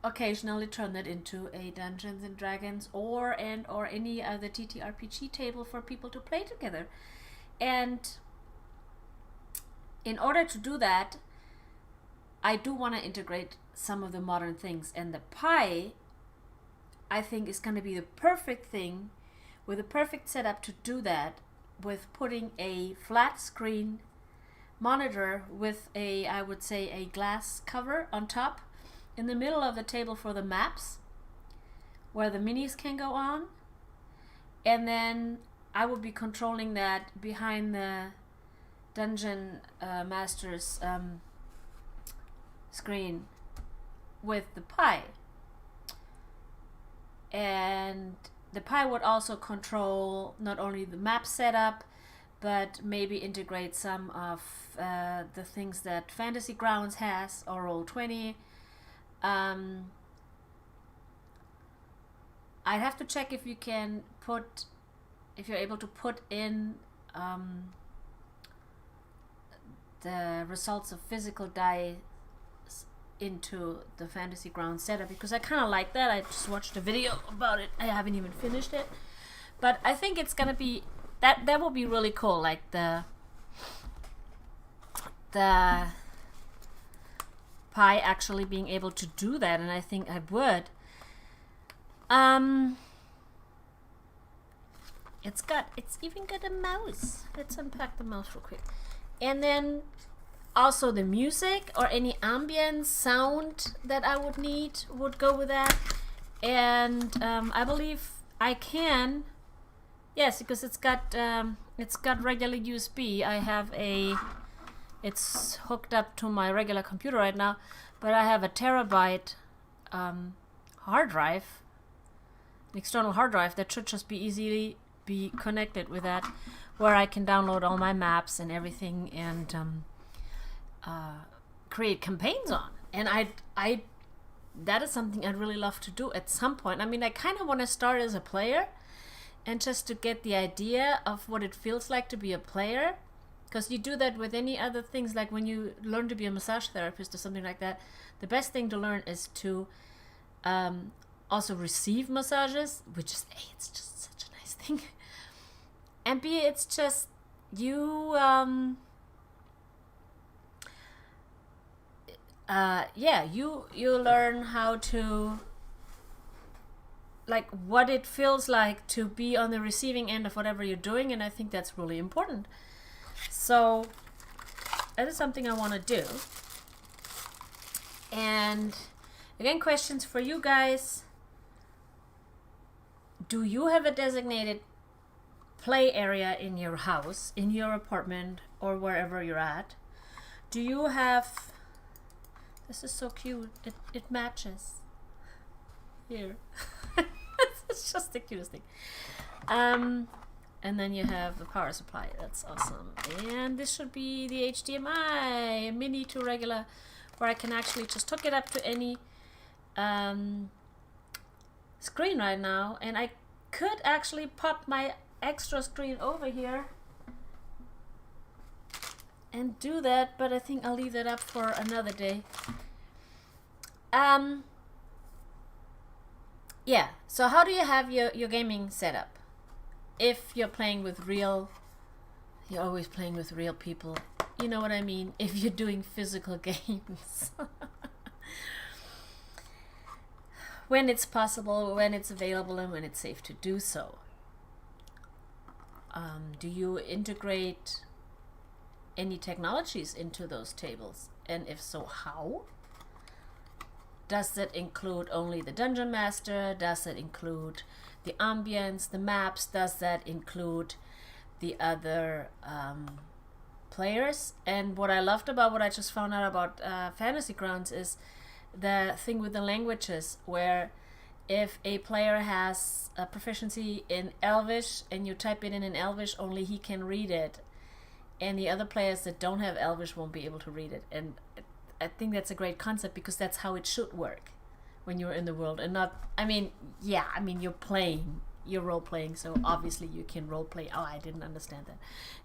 occasionally turn that into a Dungeons and Dragons or any other TTRPG table for people to play together. And in order to do that, I do want to integrate some of the modern things, and the Pi, I think, is going to be the perfect thing with a perfect setup to do that, with putting a flat screen monitor with I would say a glass cover on top in the middle of the table for the maps where the minis can go on, and then I will be controlling that behind the Dungeon Master's screen with the Pi. And the Pi would also control not only the map setup, but maybe integrate some of the things that Fantasy Grounds has, or Roll20. I'd have to check if you're able to put in the results of physical dice into the Fantasy Grounds setup, because I kind of like that. I just watched a video about it. I haven't even finished it, but I think it's gonna be that will be really cool. Like the Pi actually being able to do that, and I think I would. It's even got a mouse. Let's unpack the mouse real quick. And then also the music or any ambient sound that I would need would go with that. And I believe I can, yes, because it's got regular USB. It's hooked up to my regular computer right now, but I have a terabyte hard drive, an external hard drive that should just be easily be connected with that, where I can download all my maps and everything and create campaigns on. And I that is something I'd really love to do at some point. I mean, I kind of want to start as a player and just to get the idea of what it feels like to be a player, because you do that with any other things, like when you learn to be a massage therapist or something like that. The best thing to learn is to also receive massages, which is A, it's just such a nice thing, and B, it's just you you learn how to, like, what it feels like to be on the receiving end of whatever you're doing, and I think that's really important. So that is something I want to do. And again, questions for you guys. Do you have a designated play area in your house, in your apartment, or wherever you're at? Do you have... This is so cute. It matches. Here. It's just the cutest thing. And then you have the power supply. That's awesome. And this should be the HDMI, mini to regular, where I can actually just hook it up to any screen right now. And I could actually pop my extra screen over here and do that, but I think I'll leave that up for another day. Yeah, so how do you have your gaming setup? If you're playing with you're always playing with real people. You know what I mean? If you're doing physical games. When it's possible, when it's available, and when it's safe to do so. Do you integrate any technologies into those tables? And if so, how? Does that include only the Dungeon Master? Does that include the ambience, the maps? Does that include the other players? And what I loved about what I just found out about Fantasy Grounds is the thing with the languages, where if a player has a proficiency in Elvish and you type it in Elvish, only he can read it, and the other players that don't have Elvish won't be able to read it. And I think that's a great concept, because that's how it should work when you're in the world, and not, you're playing, you're role playing, so obviously you can role play. Oh, I didn't understand that.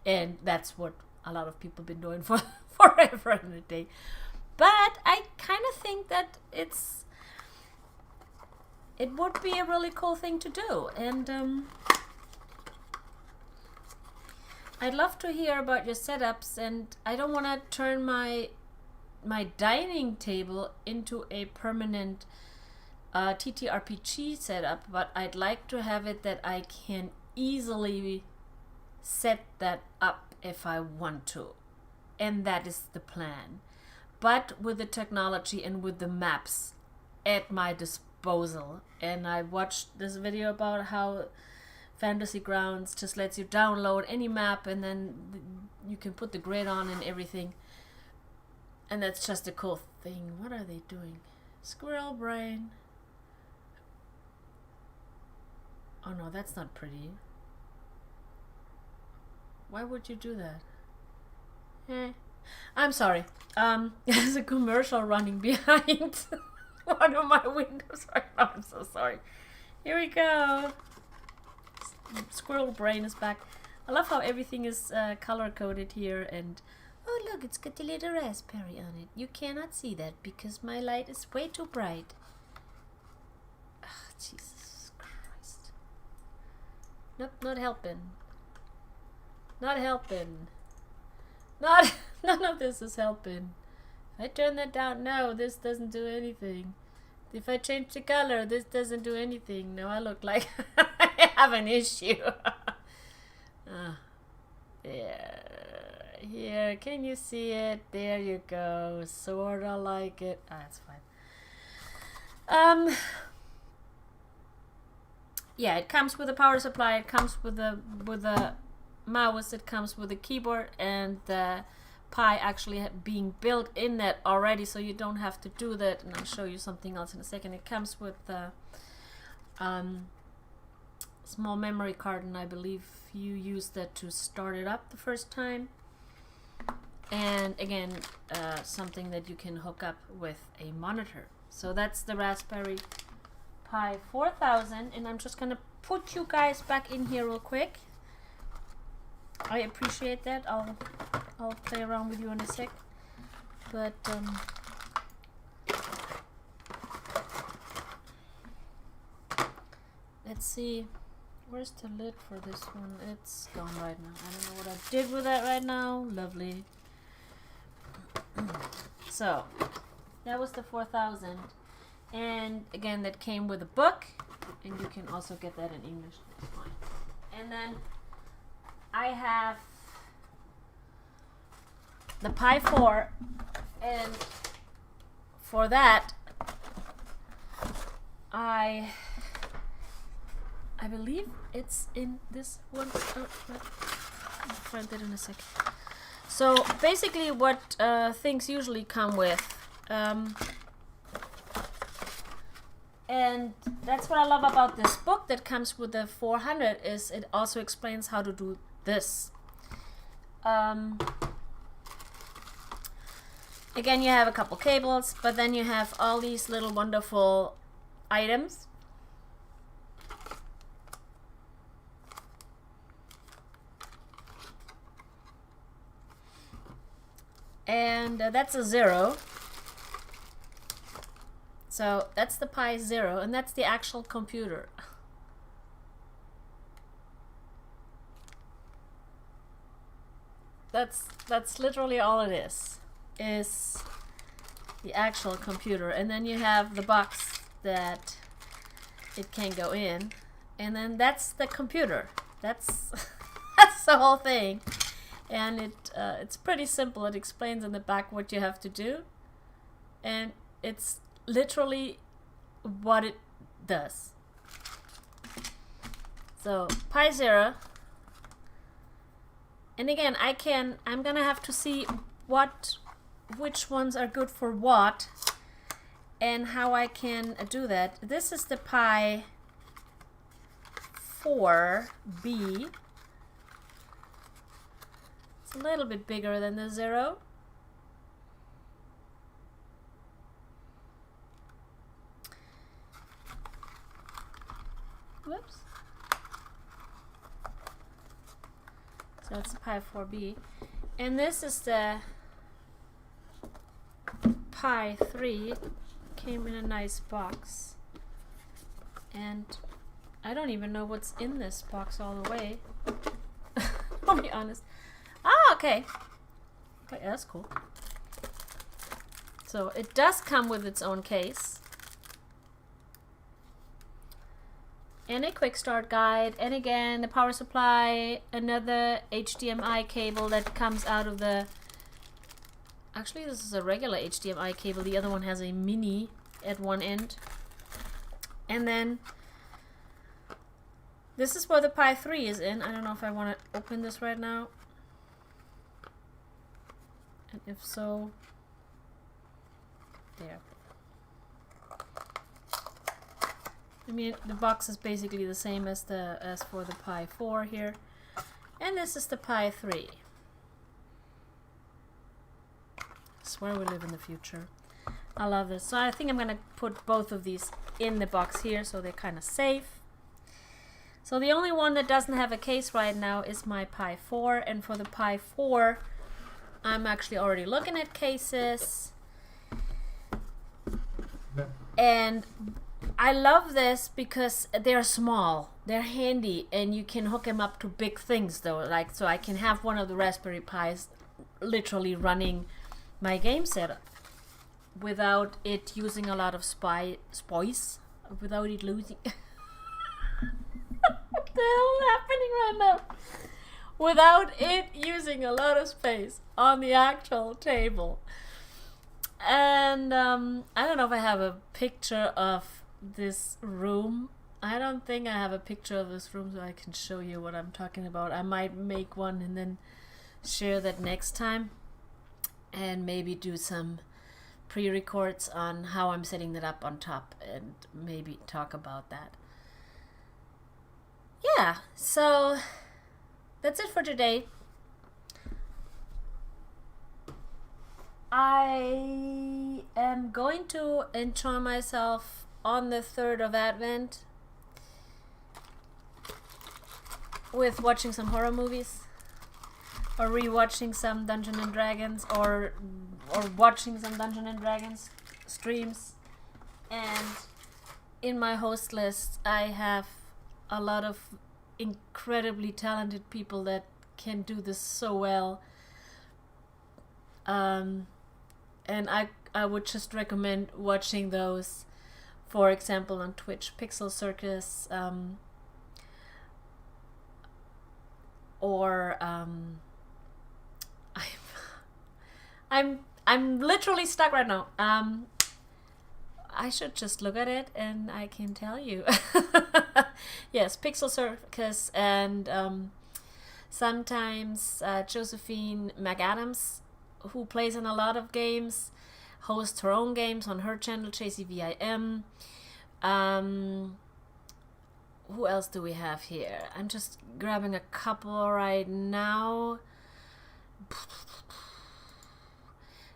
And that's what a lot of people have been doing for forever and a day. But I kind of think that it would be a really cool thing to do. And I'd love to hear about your setups, and I don't want to turn my dining table into a permanent TTRPG setup, but I'd like to have it that I can easily set that up if I want to. And that is the plan. But with the technology and with the maps at my disposal. And I watched this video about how Fantasy Grounds just lets you download any map, and then you can put the grid on and everything. And that's just a cool thing. What are they doing? Squirrel brain. Oh no, that's not pretty. Why would you do that? I'm sorry. There's a commercial running behind one of my windows right now. I'm so sorry. Here we go. Squirrel brain is back. I love how everything is color-coded here, and oh look, it's got the little raspberry on it. You cannot see that because my light is way too bright. Oh, Jesus Christ. Nope, not helping. Not helping. None of this is helping. I turn that down. No, this doesn't do anything. If I change the color, this doesn't do anything. Now I look like I have an issue. Yeah. Here, can you see it? There you go. Sorta like it. That's fine. Yeah, it comes with a power supply. It comes with a mouse. It comes with a keyboard, and the Pi actually being built in that already, so you don't have to do that. And I'll show you something else in a second. It comes with a small memory card, and I believe you use that to start it up the first time. And again, something that you can hook up with a monitor. So that's the Raspberry Pi 4000, and I'm just gonna put you guys back in here real quick. I appreciate that. I'll play around with you in a sec. But let's see. Where's the lid for this one? It's gone right now. I don't know what I did with that right now. Lovely. So that was the 4000, and again, that came with a book, and you can also get that in English. That's fine. And then I have the Pi 4, and for that I believe it's in this one. Oh, I'll find it in a second. So basically what things usually come with, and that's what I love about this book that comes with the 400, is it also explains how to do this. Again, you have a couple cables, but then you have all these little wonderful items. And that's a 0. So that's the Pi 0, and that's the actual computer. That's literally all it is the actual computer. And then you have the box that it can go in, and then that's the computer. That's that's the whole thing. And it's pretty simple. It explains in the back what you have to do, and it's literally what it does. So Pi 0, and again, I'm gonna have to see which ones are good for what, and how I can do that. This is the Pi 4B. A little bit bigger than the 0. Whoops. So that's the Pi 4B. And this is the Pi 3. Came in a nice box. And I don't even know what's in this box all the way. I'll be honest. Ah, okay. Okay, that's cool. So it does come with its own case. And a quick start guide. And again, the power supply, another HDMI cable that comes out of the... Actually, this is a regular HDMI cable. The other one has a mini at one end. And then this is where the Pi 3 is in. I don't know if I want to open this right now. And if so, there. I mean, the box is basically the same as for the Pi 4 here. And this is the Pi 3. I swear we live in the future. I love this. So I think I'm gonna put both of these in the box here so they're kind of safe. So the only one that doesn't have a case right now is my Pi 4, and for the Pi 4 I'm actually already looking at cases, and I love this because they're small, they're handy, and you can hook them up to big things though. Like, so I can have one of the Raspberry Pis literally running my game setup. without it using a lot of spice, without it losing. What the hell is happening right now? Without it using a lot of space on the actual table. And I don't know if I have a picture of this room. I don't think I have a picture of this room so I can show you what I'm talking about. I might make one and then share that next time, and maybe do some pre-records on how I'm setting that up on top and maybe talk about that. Yeah, so that's it for today. I am going to enjoy myself on the 3rd of Advent with watching some horror movies, or rewatching some Dungeons and Dragons, or watching some Dungeons and Dragons streams. And in my host list, I have a lot of incredibly talented people that can do this so well. And I would just recommend watching those. For example, on Twitch, Pixel Circus, or I'm literally stuck right now. I should just look at it and I can tell you. Yes, Pixel Circus, and sometimes Josephine McAdams, who plays in a lot of games, hosts her own games on her channel, JCVIM. Who else do we have here? I'm just grabbing a couple right now.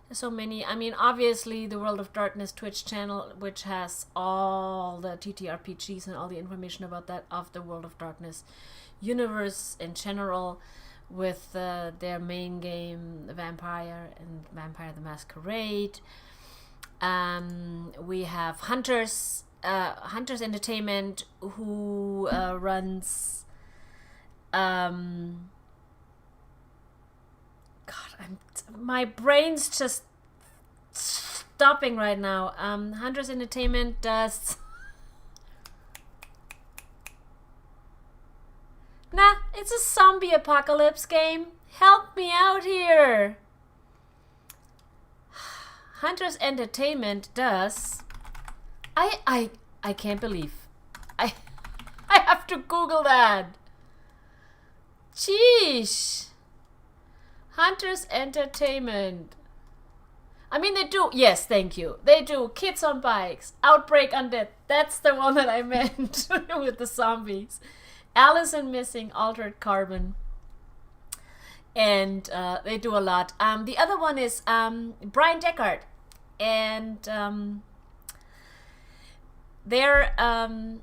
There's so many. I mean, obviously the World of Darkness Twitch channel, which has all the TTRPGs and all the information about that, of the World of Darkness universe in general, with their main game, Vampire and Vampire the Masquerade. We have Hunters Entertainment, who runs my brain's just stopping right now. Hunters Entertainment does Nah, it's a zombie apocalypse game. Help me out here. Hunters Entertainment does. I can't believe. I have to Google that. Jeez. Hunters Entertainment. I mean, they do. Yes, thank you. They do Kids on Bikes, Outbreak Undead. That's the one that I meant with the zombies. Allison Missing, Altered Carbon. And they do a lot. The other one is Brian Deckard. And they're I'm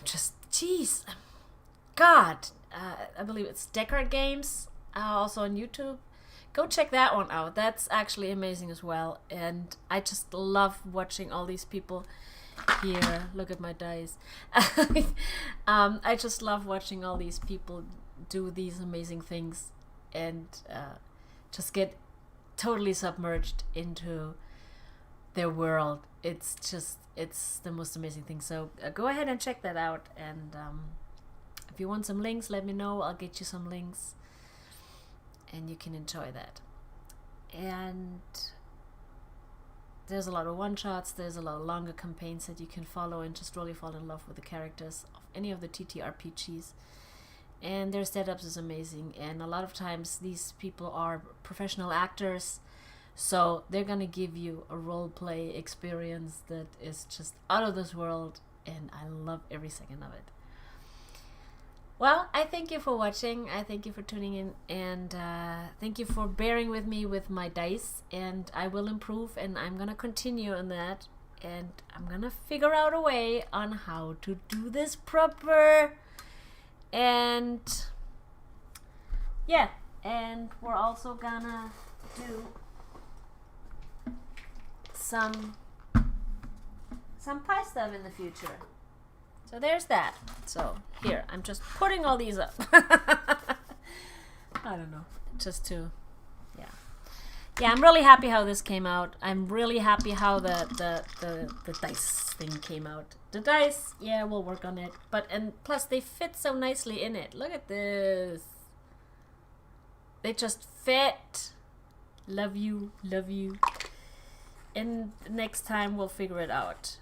just, jeez, God, I believe it's Deckard Games, also on YouTube. Go check that one out. That's actually amazing as well. And I just love watching all these people here. Look at my dice. I just love watching all these people do these amazing things and just get totally submerged into their world. It's the most amazing thing. So go ahead and check that out. And if you want some links, let me know. I'll get you some links and you can enjoy that. And there's a lot of one-shots, there's a lot of longer campaigns that you can follow and just really fall in love with the characters of any of the TTRPGs. And their setups is amazing, and a lot of times these people are professional actors, so they're gonna give you a role play experience that is just out of this world, and I love every second of it. Well, I thank you for watching, I thank you for tuning in, and thank you for bearing with me with my dice, and I will improve, and I'm gonna continue on that, and I'm gonna figure out a way on how to do this proper. And yeah, and we're also gonna do some pie stuff in the future. So there's that. So here, I'm just putting all these up. I don't know, just to, yeah. yeah, I'm really happy how this came out. I'm really happy how the dice thing came out. The dice, yeah, we'll work on it. And plus they fit so nicely in it. Look at this. They just fit. Love you, love you. And next time we'll figure it out.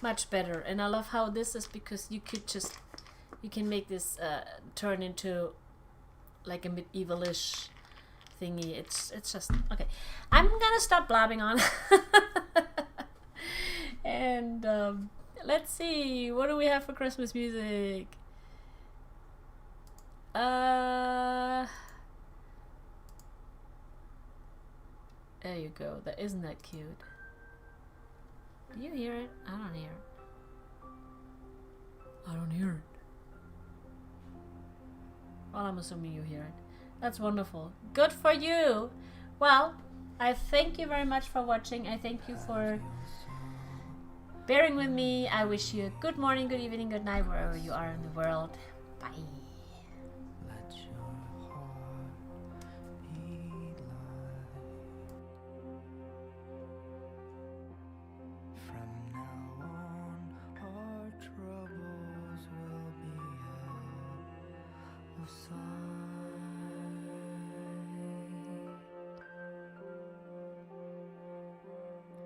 Much better. And I love how this is, because you can make this turn into like a medievalish thingy. It's just okay. I'm gonna stop blabbing on. And let's see, what do we have for Christmas music? There you go. Isn't that cute? Do you hear it? I don't hear it. I don't hear it. Well, I'm assuming you hear it. That's wonderful. Good for you. Well, I thank you very much for watching. I thank you for bearing with me. I wish you a good morning, good evening, good night, wherever you are in the world. Bye.